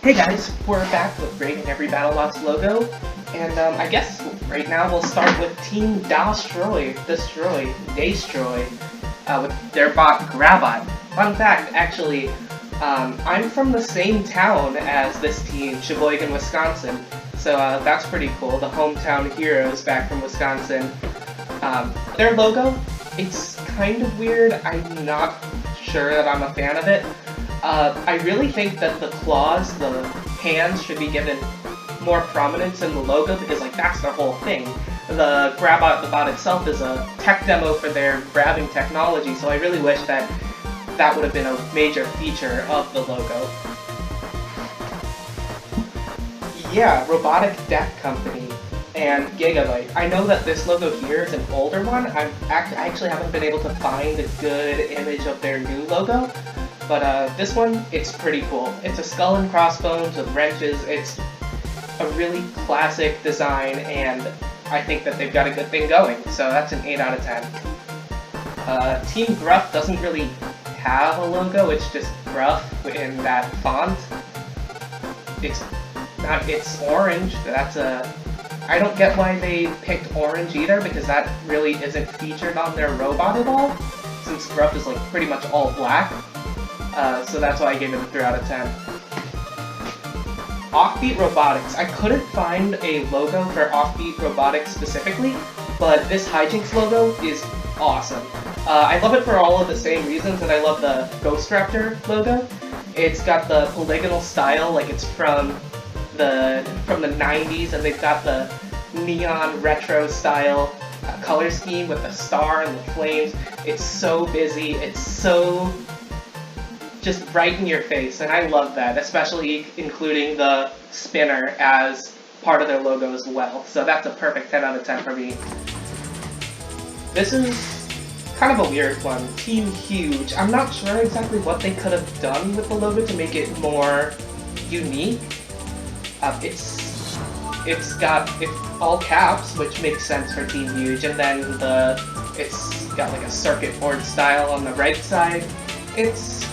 Hey guys, we're back with rating every Battlebot's logo, and I guess right now we'll start with Team Destroy, with their bot Grabot. Fun fact, actually, I'm from the same town as this team, Sheboygan, Wisconsin, so that's pretty cool. The hometown heroes back from Wisconsin. Their logo, it's kind of weird. I'm not sure that I'm a fan of it. I really think that the claws, the hands, should be given more prominence in the logo because, like, that's their whole thing. The Grabot, the bot itself, is a tech demo for their grabbing technology, so I really wish that that would have been a major feature of the logo. Yeah, Robotic Death Company and Gigabyte. I know that this logo here is an older one. I actually haven't been able to find a good image of their new logo. But this one, it's pretty cool. It's a skull and crossbones with wrenches. It's a really classic design, and I think that they've got a good thing going. So that's an 8 out of 10. Team Gruff doesn't really have a logo. It's just Gruff in that font. It's orange. I don't get why they picked orange either, because that really isn't featured on their robot at all, since Gruff is like pretty much all black. So that's why I gave it a 3 out of 10. Offbeat Robotics. I couldn't find a logo for Offbeat Robotics specifically, but this Hijinks logo is awesome. I love it for all of the same reasons that I love the Ghost Raptor logo. It's got the polygonal style, like it's from the 90s, and they've got the neon retro style color scheme with the star and the flames. It's so busy, it's so just right in your face, and I love that, especially including the spinner as part of their logo as well. So that's a perfect 10 out of 10 for me. This is kind of a weird one. Team Huge. I'm not sure exactly what they could have done with the logo to make it more unique. It's all caps, which makes sense for Team Huge, and then it's got like a circuit board style on the right side. It's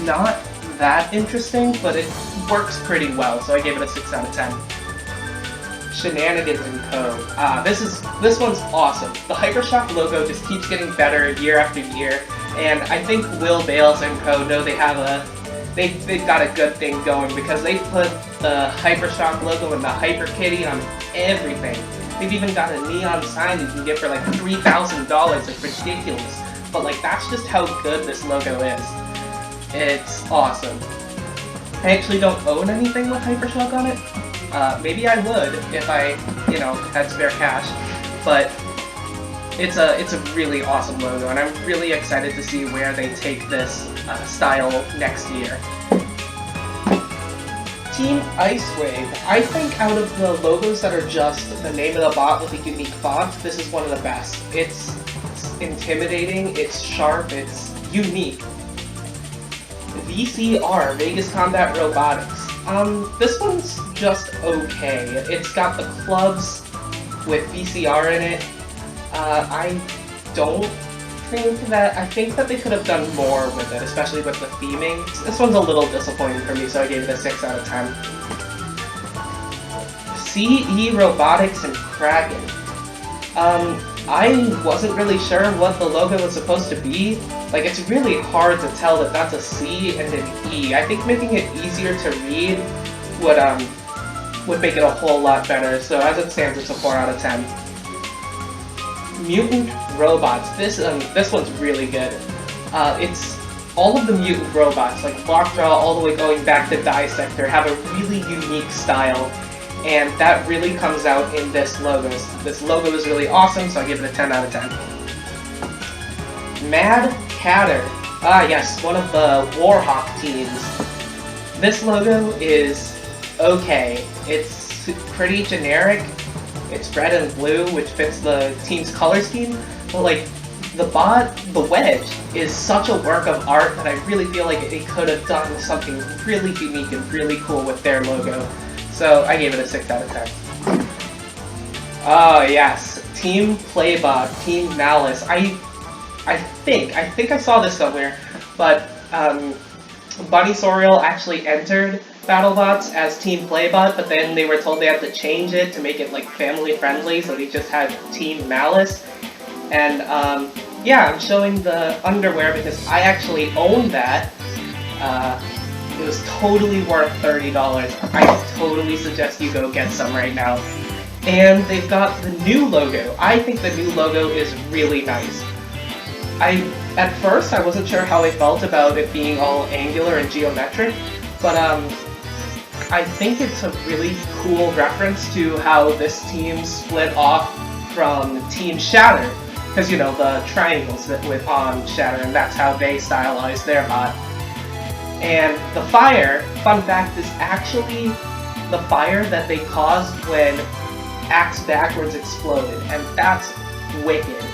not that interesting, but it works pretty well, so I gave it a 6 out of 10. Shenanigans and Co. This one's awesome. The Hypershock logo just keeps getting better year after year, and I think Will Bales and Co. know they've got a good thing going, because they put the Hypershock logo and the Hyper Kitty on everything. They've even got a neon sign you can get for like $3,000. It's ridiculous, but like that's just how good this logo is. It's awesome. I actually don't own anything with Hypershock on it. Maybe I would if I, had spare cash. But it's a really awesome logo, and I'm really excited to see where they take this style next year. Team Icewave. I think out of the logos that are just the name of the bot with a unique font, this is one of the best. It's intimidating, it's sharp, it's unique. VCR, Vegas Combat Robotics. This one's just okay. It's got the clubs with VCR in it. I think that they could have done more with it, especially with the theming. This one's a little disappointing for me, so I gave it a 6 out of 10. CE Robotics and Kraken. I wasn't really sure what the logo was supposed to be. Like, it's really hard to tell that that's a C and an E. I think making it easier to read would make it a whole lot better, so as it stands, it's a 4 out of 10. Mutant Robots. This one's really good. It's all of the Mutant Robots, like Lockjaw all the way going back to Dissector, have a really unique style, and that really comes out in this logo. This logo is really awesome, so I give it a 10 out of 10. Mad Hatter. Ah yes, one of the Warhawk teams. This logo is okay. It's pretty generic. It's red and blue, which fits the team's color scheme, but like, the wedge is such a work of art that I really feel like it could have done something really unique and really cool with their logo. So I gave it a 6 out of 10. Oh yes, Team Playbot, Team Malice. I think I saw this somewhere, but Bunny Sorial actually entered Battlebots as Team Playbot, but then they were told they had to change it to make it like family friendly, so they just had Team Malice. And yeah, I'm showing the underwear because I actually own that. It was totally worth $30. I totally suggest you go get some right now. And they've got the new logo. I think the new logo is really nice. At first, I wasn't sure how I felt about it being all angular and geometric, but I think it's a really cool reference to how this team split off from Team Shatter, because you know the triangles that with on Shatter, and that's how they stylized their bot. And the fire, fun fact, is actually the fire that they caused when Axe Backwards exploded, and that's wicked.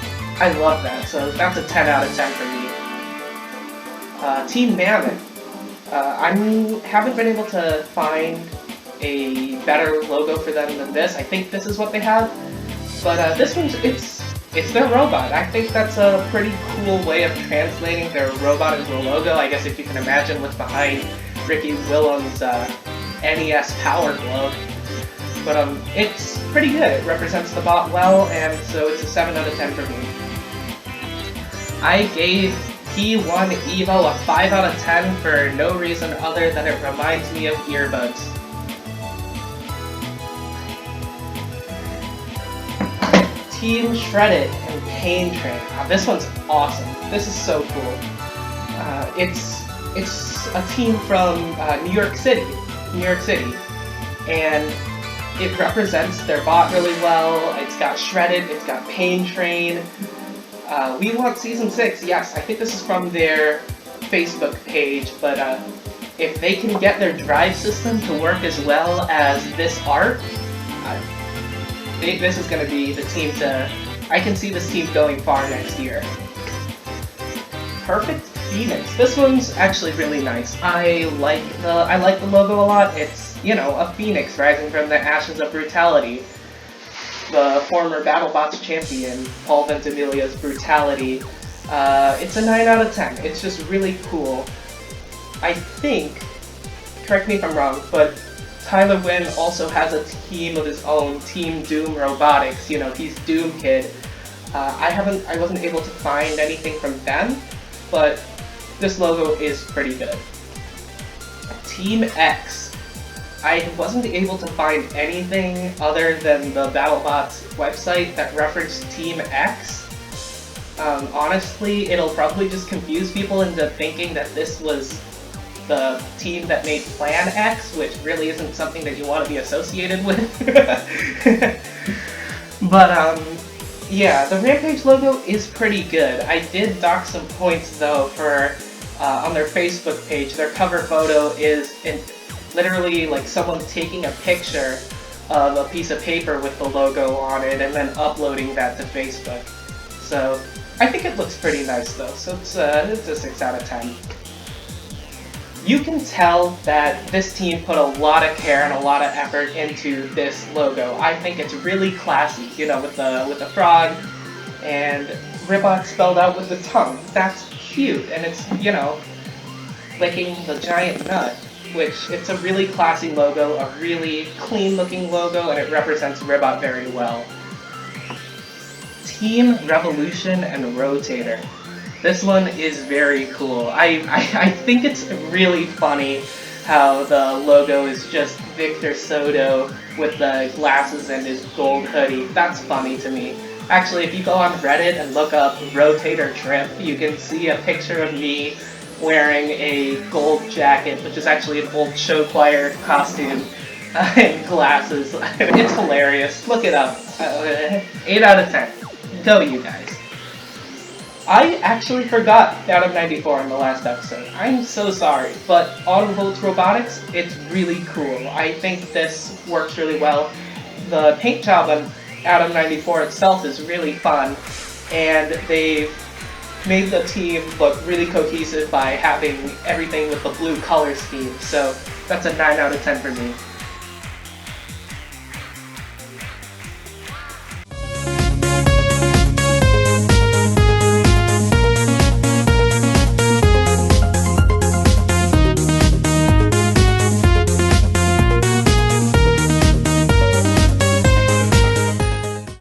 I love that, so that's a 10 out of 10 for me. Team Mammoth. I haven't been able to find a better logo for them than this. I think this is what they have, but this one's, it's their robot. I think that's a pretty cool way of translating their robot into a logo. I guess if you can imagine what's behind Ricky Willem's NES Power Glove. But it's pretty good. It represents the bot well, and so it's a 7 out of 10 for me. I gave P1 Evo a 5 out of 10 for no reason other than it reminds me of earbuds. Team Shredded and Pain Train. This one's awesome. This is so cool. It's a team from New York City, and it represents their bot really well. It's got Shredded, it's got Pain Train. We want Season 6, yes. I think this is from their Facebook page, but if they can get their drive system to work as well as this art, this is going to be the team to... I can see this team going far next year. Perfect Phoenix. This one's actually really nice. I like the logo a lot. It's, you know, a phoenix rising from the ashes of brutality. The former Battlebots champion, Paul Ventimiglia's brutality. It's a 9 out of 10. It's just really cool. I think, correct me if I'm wrong, but Tyler Wynn also has a team of his own, Team Doom Robotics. You know, he's Doom Kid. I wasn't able to find anything from them, but this logo is pretty good. Team X. I wasn't able to find anything other than the BattleBots website that referenced Team X. Honestly, it'll probably just confuse people into thinking that this was the team that made Plan X, which really isn't something that you want to be associated with. But, yeah, the Rampage logo is pretty good. I did dock some points, though, for, on their Facebook page. Their cover photo is literally like someone taking a picture of a piece of paper with the logo on it and then uploading that to Facebook. So, I think it looks pretty nice, though, so it's a 6 out of 10. You can tell that this team put a lot of care and a lot of effort into this logo. I think it's really classy, you know, with the frog and Ribbot spelled out with the tongue. That's cute, and it's, you know, licking the giant nut, which it's a really classy logo, a really clean-looking logo, and it represents Ribbot very well. Team Revolution and Rotator. This one is very cool. I think it's really funny how the logo is just Victor Soto with the glasses and his gold hoodie. That's funny to me. Actually, if you go on Reddit and look up Rotator Trip, you can see a picture of me wearing a gold jacket, which is actually an old show choir costume, and glasses. It's hilarious. Look it up. 8 out of 10. Go, you guys. I actually forgot Adam 94 in the last episode. I'm so sorry, but Untitled Robotics, it's really cool. I think this works really well. The paint job on Adam 94 itself is really fun, and they've made the team look really cohesive by having everything with the blue color scheme, so that's a 9 out of 10 for me.